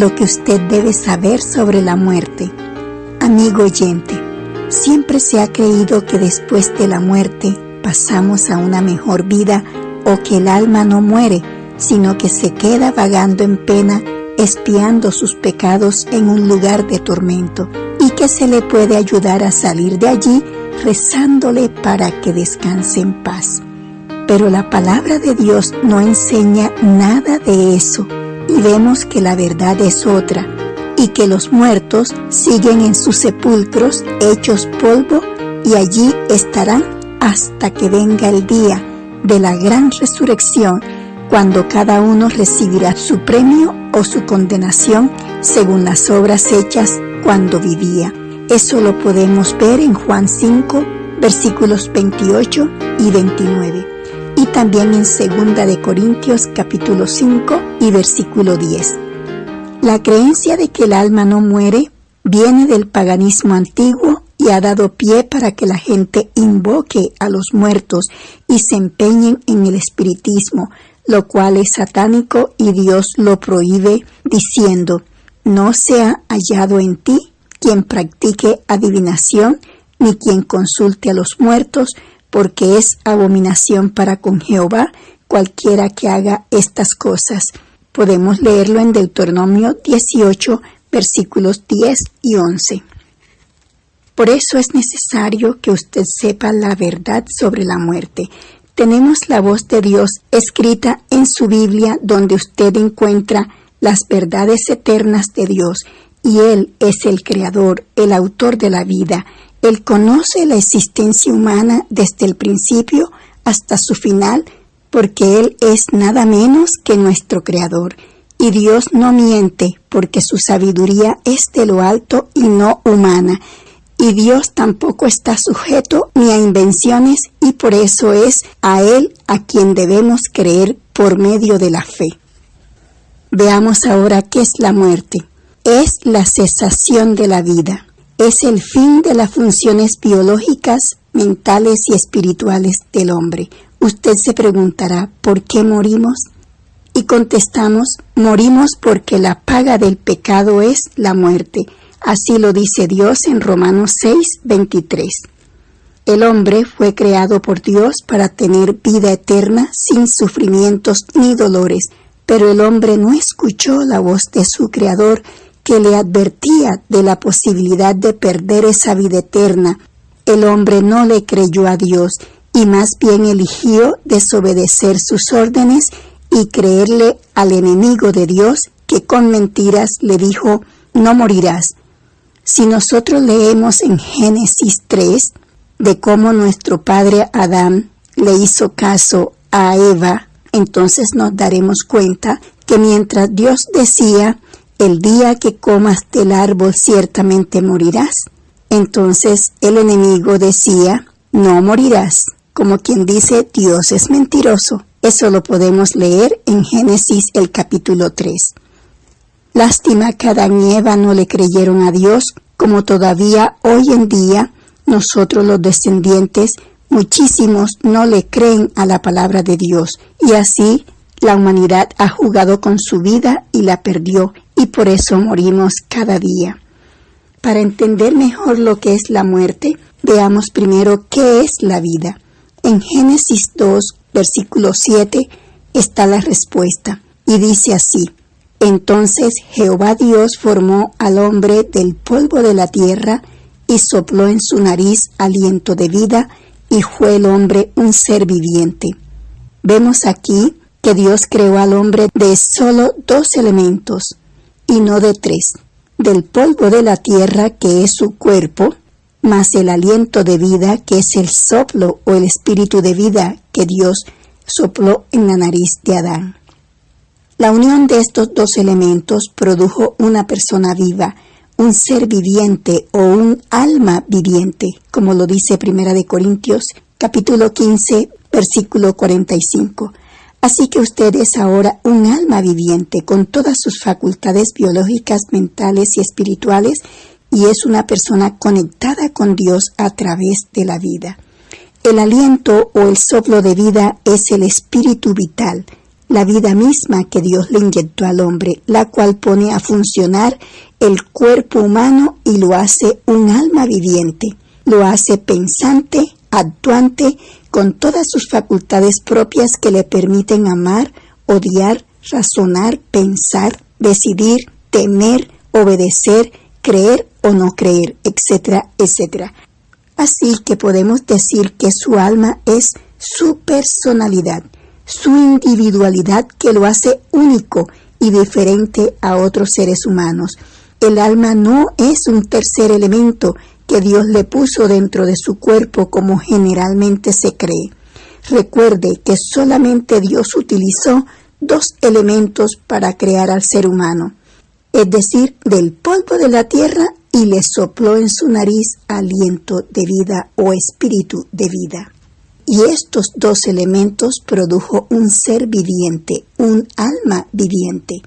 lo que usted debe saber sobre la muerte. Amigo oyente, siempre se ha creído que después de la muerte pasamos a una mejor vida o que el alma no muere, sino que se queda vagando en pena, expiando sus pecados en un lugar de tormento, y que se le puede ayudar a salir de allí rezándole para que descanse en paz. Pero la palabra de Dios no enseña nada de eso, y vemos que la verdad es otra, y que los muertos siguen en sus sepulcros hechos polvo, y allí estarán hasta que venga el día de la gran resurrección, cuando cada uno recibirá su premio o su condenación según las obras hechas cuando vivía. Eso lo podemos ver en Juan 5, versículos 28 y 29. Y también en 2 de Corintios capítulo 5 y versículo 10. La creencia de que el alma no muere viene del paganismo antiguo y ha dado pie para que la gente invoque a los muertos y se empeñen en el espiritismo, lo cual es satánico y Dios lo prohíbe diciendo: no sea hallado en ti quien practique adivinación ni quien consulte a los muertos, porque es abominación para con Jehová cualquiera que haga estas cosas. Podemos leerlo en Deuteronomio 18, versículos 10 y 11. Por eso es necesario que usted sepa la verdad sobre la muerte. Tenemos la voz de Dios escrita en su Biblia, donde usted encuentra las verdades eternas de Dios, y Él es el Creador, el autor de la vida. Él conoce la existencia humana desde el principio hasta su final, porque Él es nada menos que nuestro Creador. Y Dios no miente, porque su sabiduría es de lo alto y no humana. Y Dios tampoco está sujeto ni a invenciones, y por eso es a Él a quien debemos creer por medio de la fe. Veamos ahora qué es la muerte. Es la cesación de la vida. Es el fin de las funciones biológicas, mentales y espirituales del hombre. Usted se preguntará, ¿por qué morimos? Y contestamos, morimos porque la paga del pecado es la muerte. Así lo dice Dios en Romanos 6, 23. El hombre fue creado por Dios para tener vida eterna sin sufrimientos ni dolores, pero el hombre no escuchó la voz de su Creador, que le advertía de la posibilidad de perder esa vida eterna. El hombre no le creyó a Dios y más bien eligió desobedecer sus órdenes y creerle al enemigo de Dios, que con mentiras le dijo: no morirás. Si nosotros leemos en Génesis 3 de cómo nuestro padre Adán le hizo caso a Eva, entonces nos daremos cuenta que mientras Dios decía: el día que comas del árbol ciertamente morirás, entonces el enemigo decía: no morirás, como quien dice: Dios es mentiroso. Eso lo podemos leer en Génesis el capítulo 3. Lástima que Adán y Eva no le creyeron a Dios, como todavía hoy en día nosotros los descendientes, muchísimos no le creen a la palabra de Dios, y así la humanidad ha jugado con su vida y la perdió, y por eso morimos cada día. Para entender mejor lo que es la muerte, veamos primero qué es la vida. En Génesis 2, versículo 7, está la respuesta, y dice así: entonces Jehová Dios formó al hombre del polvo de la tierra, y sopló en su nariz aliento de vida, y fue el hombre un ser viviente. Vemos aquí que Dios creó al hombre de solo 2 elementos, y no de 3, del polvo de la tierra, que es su cuerpo, más el aliento de vida, que es el soplo o el espíritu de vida que Dios sopló en la nariz de Adán. La unión de estos 2 elementos produjo una persona viva, un ser viviente o un alma viviente, como lo dice 1 de Corintios, capítulo 15, versículo 45. Así que usted es ahora un alma viviente con todas sus facultades biológicas, mentales y espirituales, y es una persona conectada con Dios a través de la vida. El aliento o el soplo de vida es el espíritu vital, la vida misma que Dios le inyectó al hombre, la cual pone a funcionar el cuerpo humano y lo hace un alma viviente, lo hace pensante, actuante, con todas sus facultades propias que le permiten amar, odiar, razonar, pensar, decidir, temer, obedecer, creer o no creer, etcétera, etcétera. Así que podemos decir que su alma es su personalidad, su individualidad que lo hace único y diferente a otros seres humanos. El alma no es un tercer elemento que Dios le puso dentro de su cuerpo como generalmente se cree. Recuerde que solamente Dios utilizó 2 elementos para crear al ser humano, es decir, del polvo de la tierra, y le sopló en su nariz aliento de vida o espíritu de vida. Y estos 2 elementos produjo un ser viviente, un alma viviente.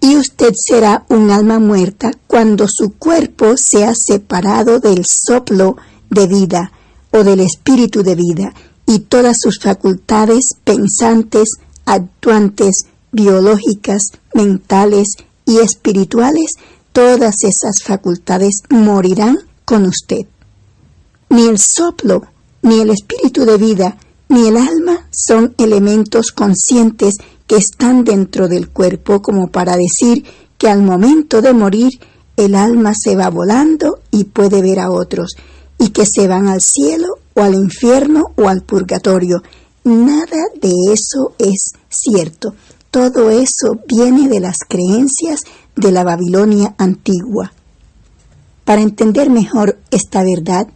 Y usted será un alma muerta cuando su cuerpo sea separado del soplo de vida o del espíritu de vida y todas sus facultades pensantes, actuantes, biológicas, mentales y espirituales, todas esas facultades morirán con usted. Ni el soplo, ni el espíritu de vida, ni el alma son elementos conscientes que están dentro del cuerpo como para decir que al momento de morir el alma se va volando y puede ver a otros, y que se van al cielo o al infierno o al purgatorio. Nada de eso es cierto. Todo eso viene de las creencias de la Babilonia antigua. Para entender mejor esta verdad,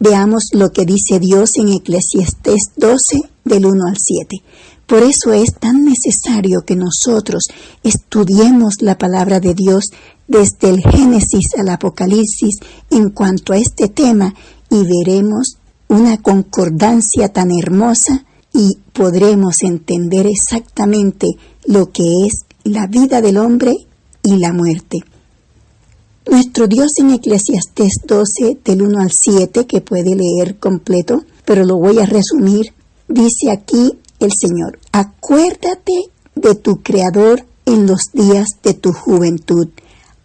veamos lo que dice Dios en Eclesiastés 12, del 1 al 7. Por eso es tan necesario que nosotros estudiemos la palabra de Dios desde el Génesis al Apocalipsis en cuanto a este tema, y veremos una concordancia tan hermosa y podremos entender exactamente lo que es la vida del hombre y la muerte. Nuestro Dios en Eclesiastés 12, del 1 al 7, que puede leer completo, pero lo voy a resumir, dice aquí el Señor: acuérdate de tu Creador en los días de tu juventud,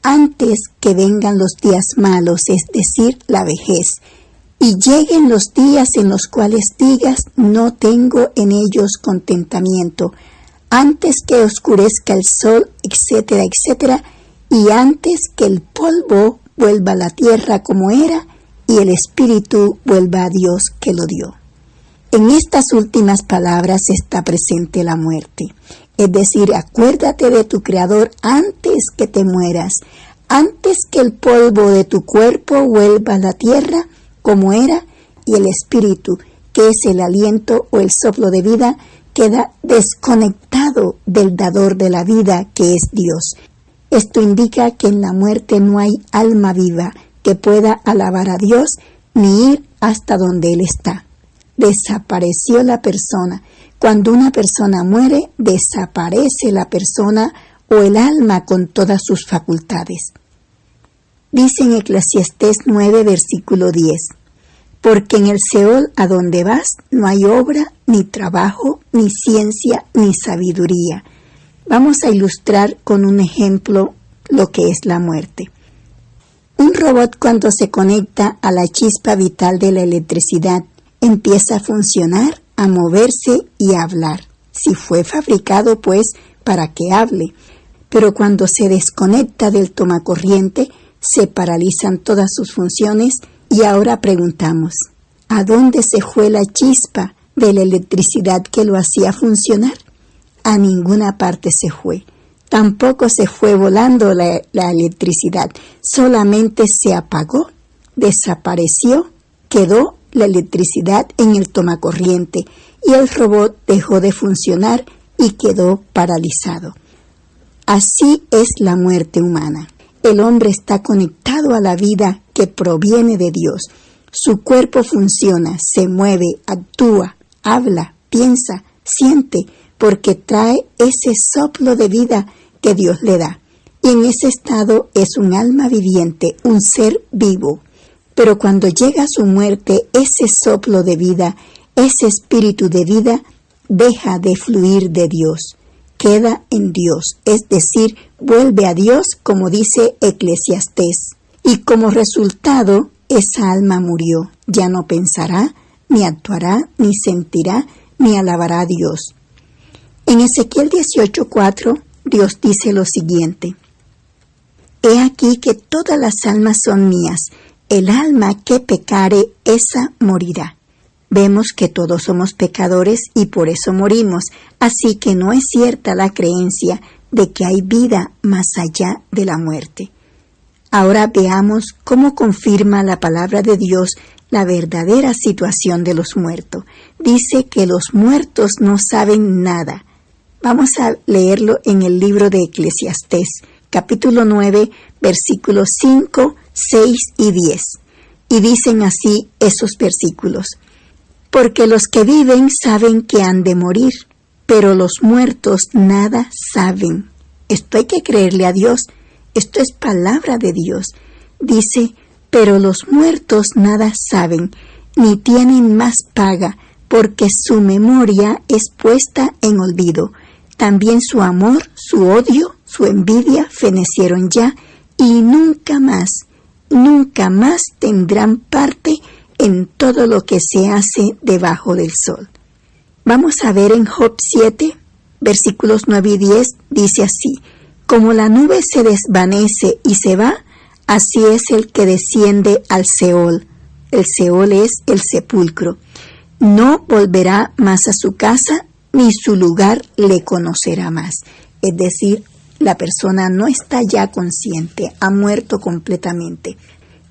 antes que vengan los días malos, es decir, la vejez, y lleguen los días en los cuales digas: no tengo en ellos contentamiento, antes que oscurezca el sol, etcétera, etcétera, y antes que el polvo vuelva a la tierra como era, y el espíritu vuelva a Dios que lo dio. En estas últimas palabras está presente la muerte. Es decir, acuérdate de tu Creador antes que te mueras, antes que el polvo de tu cuerpo vuelva a la tierra como era, y el espíritu, que es el aliento o el soplo de vida, queda desconectado del dador de la vida, que es Dios. Esto indica que en la muerte no hay alma viva que pueda alabar a Dios ni ir hasta donde Él está. Desapareció la persona. Cuando una persona muere, desaparece la persona o el alma con todas sus facultades. Dice en Eclesiastés 9, versículo 10, porque en el Seol a donde vas no hay obra, ni trabajo, ni ciencia, ni sabiduría. Vamos a ilustrar con un ejemplo lo que es la muerte. Un robot, cuando se conecta a la chispa vital de la electricidad, empieza a funcionar, a moverse y a hablar. Si fue fabricado, pues, para que hable. Pero cuando se desconecta del tomacorriente, se paralizan todas sus funciones y ahora preguntamos: ¿a dónde se fue la chispa de la electricidad que lo hacía funcionar? A ninguna parte se fue. Tampoco se fue volando la electricidad. Solamente se apagó, desapareció, quedó la electricidad en el tomacorriente y el robot dejó de funcionar y quedó paralizado. Así es la muerte humana. El hombre está conectado a la vida que proviene de Dios. Su cuerpo funciona, se mueve, actúa, habla, piensa, siente, porque trae ese soplo de vida que Dios le da. Y en ese estado es un alma viviente, un ser vivo. Pero cuando llega su muerte, ese soplo de vida, ese espíritu de vida, deja de fluir de Dios, queda en Dios, es decir, vuelve a Dios, como dice Eclesiastés. Y como resultado, esa alma murió, ya no pensará, ni actuará, ni sentirá, ni alabará a Dios. En Ezequiel 18:4, Dios dice lo siguiente: He aquí que todas las almas son mías, el alma que pecare, esa morirá. Vemos que todos somos pecadores y por eso morimos, así que no es cierta la creencia de que hay vida más allá de la muerte. Ahora veamos cómo confirma la palabra de Dios la verdadera situación de los muertos. Dice que los muertos no saben nada. Vamos a leerlo en el libro de Eclesiastés, capítulo 9, versículos 5, 6 y 10. Y dicen así esos versículos: Porque los que viven saben que han de morir, pero los muertos nada saben. Esto hay que creerle a Dios. Esto es palabra de Dios. Dice: pero los muertos nada saben, ni tienen más paga, porque su memoria es puesta en olvido. También su amor, su odio, su envidia fenecieron ya, y nunca más tendrán parte en todo lo que se hace debajo del sol. Vamos a ver en Job 7, versículos 9 y 10, dice así: Como la nube se desvanece y se va, así es el que desciende al Seol. El Seol es el sepulcro. No volverá más a su casa, ni su lugar le conocerá más. Es decir, la persona no está ya consciente, ha muerto completamente.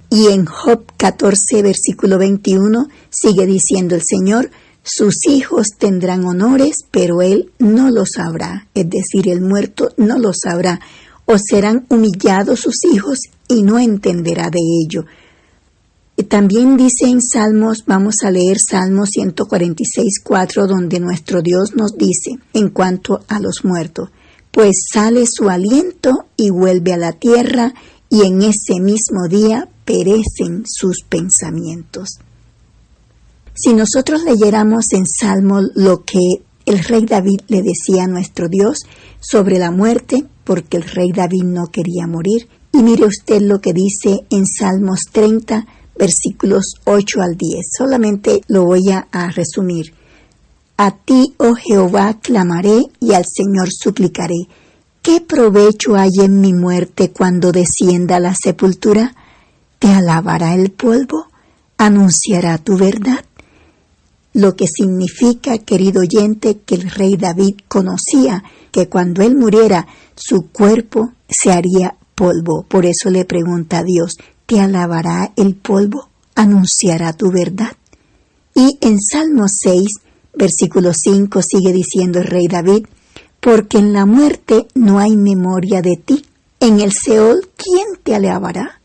Y en Job 14, versículo 21, sigue diciendo el Señor: sus hijos tendrán honores, pero él no lo sabrá. Es decir, el muerto no lo sabrá. O serán humillados sus hijos y no entenderá de ello. También dice en Salmos, vamos a leer Salmos 146:4, donde nuestro Dios nos dice en cuanto a los muertos: pues sale su aliento y vuelve a la tierra, y en ese mismo día perecen sus pensamientos. Si nosotros leyéramos en Salmo lo que el rey David le decía a nuestro Dios sobre la muerte, porque el rey David no quería morir, y mire usted lo que dice en Salmos 30, versículos 8 al 10. Solamente lo voy a resumir. A ti, oh Jehová, clamaré y al Señor suplicaré. ¿Qué provecho hay en mi muerte cuando descienda a la sepultura? ¿Te alabará el polvo? ¿Anunciará tu verdad? Lo que significa, querido oyente, que el rey David conocía que cuando él muriera, su cuerpo se haría polvo. Por eso le pregunta a Dios: ¿te alabará el polvo? ¿Anunciará tu verdad? Y en Salmo 6, versículo 5, sigue diciendo el rey David: porque en la muerte no hay memoria de ti. En el Seol, ¿quién te alabará?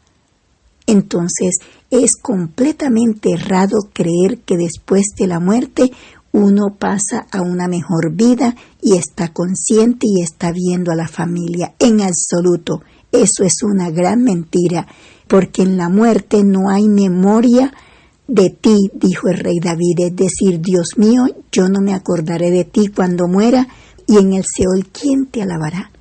Entonces, es completamente errado creer que después de la muerte uno pasa a una mejor vida y está consciente y está viendo a la familia. En absoluto, eso es una gran mentira, porque en la muerte no hay memoria de ti, dijo el rey David. Es decir, Dios mío, yo no me acordaré de ti cuando muera, y en el Seol, ¿quién te alabará?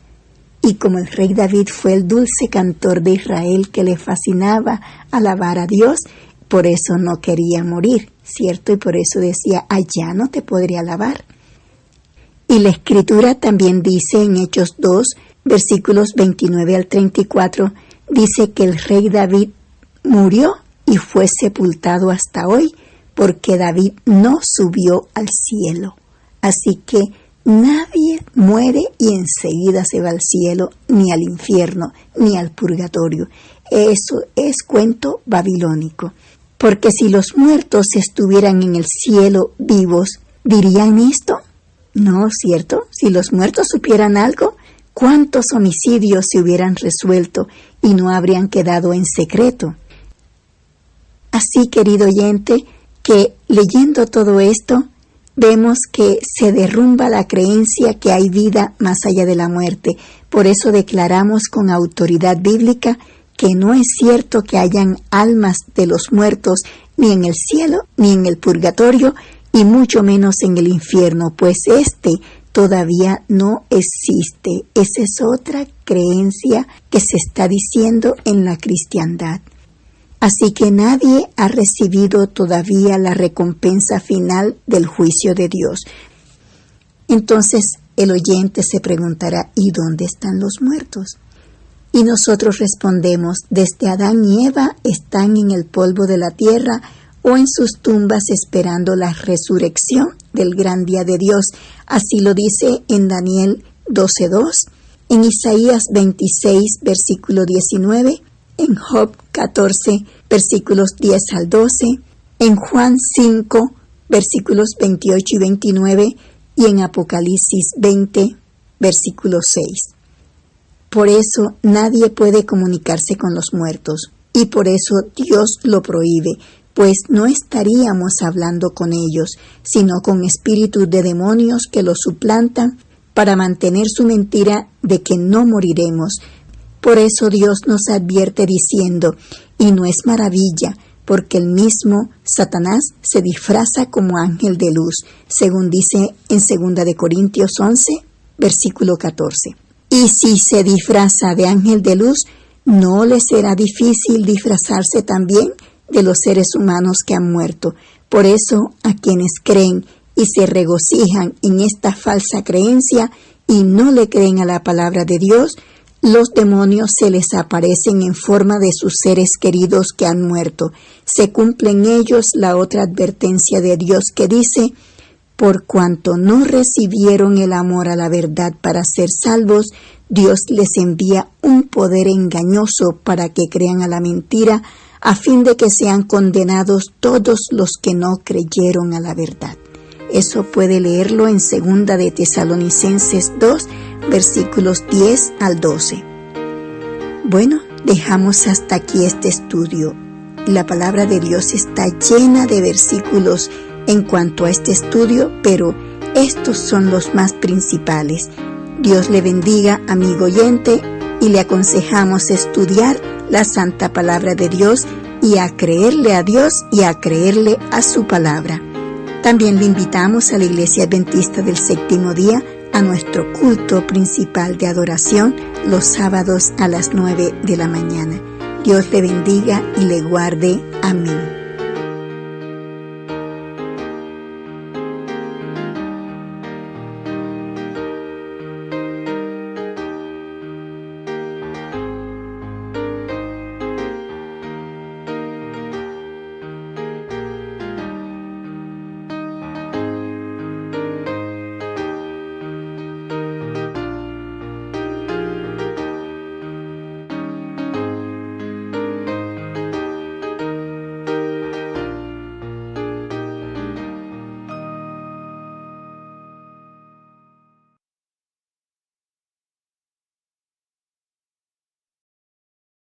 Y como el rey David fue el dulce cantor de Israel que le fascinaba alabar a Dios, por eso no quería morir, ¿cierto? Y por eso decía: allá no te podré alabar. Y la Escritura también dice en Hechos 2, versículos 29 al 34, dice que el rey David murió y fue sepultado hasta hoy, porque David no subió al cielo. Así que nadie muere y enseguida se va al cielo, ni al infierno, ni al purgatorio. Eso es cuento babilónico. Porque si los muertos estuvieran en el cielo vivos, ¿dirían esto? No, ¿cierto? Si los muertos supieran algo, ¿cuántos homicidios se hubieran resuelto y no habrían quedado en secreto? Así, querido oyente, que leyendo todo esto, vemos que se derrumba la creencia que hay vida más allá de la muerte. Por eso declaramos con autoridad bíblica que no es cierto que hayan almas de los muertos ni en el cielo ni en el purgatorio, y mucho menos en el infierno, pues este todavía no existe. Esa es otra creencia que se está diciendo en la cristiandad. Así que nadie ha recibido todavía la recompensa final del juicio de Dios. Entonces el oyente se preguntará, ¿y dónde están los muertos? Y nosotros respondemos, desde Adán y Eva están en el polvo de la tierra o en sus tumbas esperando la resurrección del gran día de Dios. Así lo dice en Daniel 12:2, en Isaías 26, versículo 19, en Job 14, versículos 10 al 12, en Juan 5, versículos 28 y 29, y en Apocalipsis 20, versículo 6. Por eso nadie puede comunicarse con los muertos, y por eso Dios lo prohíbe, pues no estaríamos hablando con ellos, sino con espíritus de demonios que los suplantan para mantener su mentira de que no moriremos. Por eso Dios nos advierte diciendo, y no es maravilla, porque el mismo Satanás se disfraza como ángel de luz, según dice en 2 de Corintios 11, versículo 14. Y si se disfraza de ángel de luz, ¿no le será difícil disfrazarse también de los seres humanos que han muerto? Por eso, a quienes creen y se regocijan en esta falsa creencia y no le creen a la palabra de Dios, los demonios se les aparecen en forma de sus seres queridos que han muerto. Se cumple en ellos la otra advertencia de Dios que dice, por cuanto no recibieron el amor a la verdad para ser salvos, Dios les envía un poder engañoso para que crean a la mentira, a fin de que sean condenados todos los que no creyeron a la verdad. Eso puede leerlo en 2 de Tesalonicenses 2, versículos 10 al 12. Bueno, dejamos hasta aquí este estudio. La palabra de Dios está llena de versículos en cuanto a este estudio, pero estos son los más principales. Dios le bendiga, amigo oyente, y le aconsejamos estudiar la santa palabra de Dios y a creerle a Dios y a creerle a su palabra. También le invitamos a la Iglesia Adventista del Séptimo Día a nuestro culto principal de adoración los sábados a las 9 de la mañana. Dios le bendiga y le guarde. Amén.